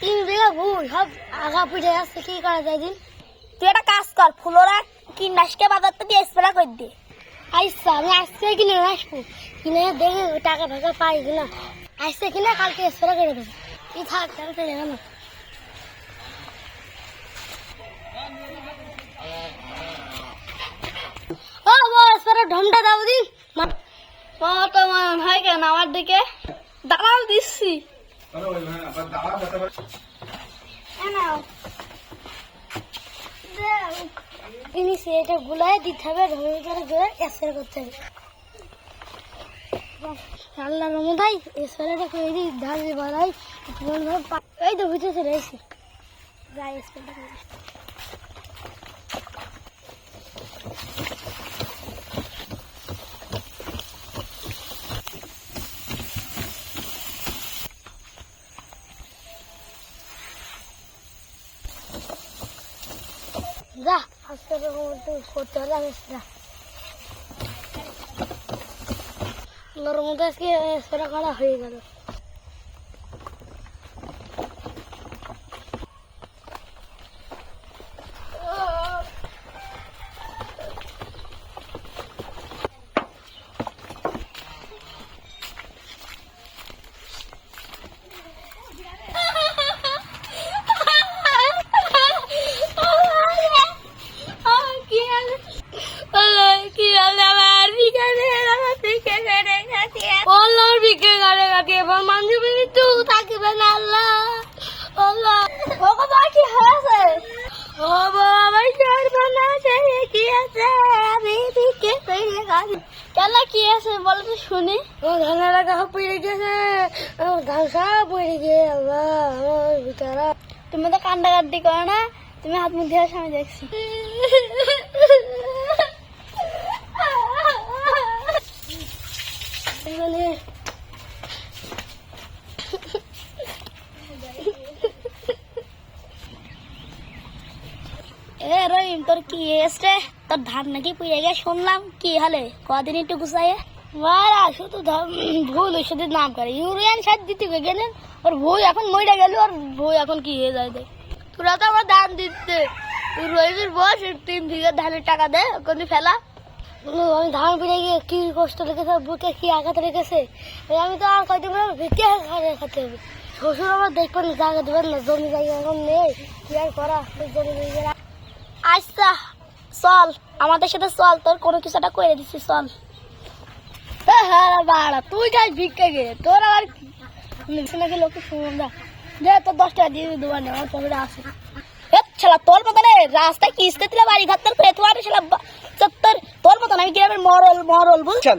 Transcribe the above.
3 বিঘা ভুল সব আগা পিঠে যাচ্ছে, কি করা যায় দিন? তুই একটা কাজ কর, ফুলোরা কীটনাশকে বাজার থেকে স্প্রে করে দে। আচ্ছা আমি আজকে কিনে আসবো, কিনে দেখে টাকা ফাঁকা পাই কিনা। আজকে কিনে কালকে স্প্রে করে দেবো। কি থাক তাহলে চলে গেল। ও বড় স্প্রে ঢমটা দাও দিন। তো মন হয় কেন আমার দিকে দাঁড়াও দিচ্ছি। জিনিস এটা গুলাই দিতে হবে, ঢমে করে ধরে স্প্রে করতে হবে। আল্লাহর মধ্যে স্প্রেটা করে দিই, ধান দিয়ে বাড়াই। এই তো বুঝে চলে এসেছি, যাই স্প্রেটা করে। যা আজকে করতে হলে আমি আল্লাহর মধ্যে আজকে স্প্রে করা হয়ে গেল। কি আছে বলো তো শুনি। ধানের আগা পড়ে গেছে, ধান সব পড়ে গিয়ে আল্লাহ আমার ভিতরা। তুমি তো কান্দাকাটি করো না, তুমি হাত মুখ দিয়ে আমি দেখছি। মানে এ রহিম তোর কি এসছে? তোর ধান নাকি পুড়ে গিয়ে শুনলাম, কি হলে কদিন একটু গুছাইয়ে। মারা শুধু ভুল ওষুধের নাম করে ইউরিয়ান সার দিতে গেলেন, ওর বই এখন মরে গেল, আর বই এখন কি হয়ে যায় দেখ। তোরা তো আমার ধান দিতে, তুই রহিমের বস 3 বিঘা ধানের টাকা দে ওখানে ফেলা। আমি ধান পেরে গিয়ে কি কষ্ট লেগেছে, বুকে কি আঘাত লেগেছে। আমি তো আর কয়দিন ভিকে খেতে হবে। শ্বশুর আমার দেখবেন জায়গা দেবেন না, জমি জায়গা এখন নেই, কি আর করা। জমি জায়গা আচ্ছা চল আমাদের সাথে চল, তোর কোনো কিছু একটা করে দিচ্ছি চল। হ্যাঁ বাড়া তুই যাই ভিক্ষা গে, তোর আবার নাকি লোকে শুনলাম যে তোর 10 টাকা দিয়ে দেবো না, আমার পকেটে আছে। শালা তোর মতন রাস্তায় কিস্তে দিলে বাড়ি ঘর তোর পেতে পারে শালা তোর মতন আমি গ্রামের মরল বুঝছেন।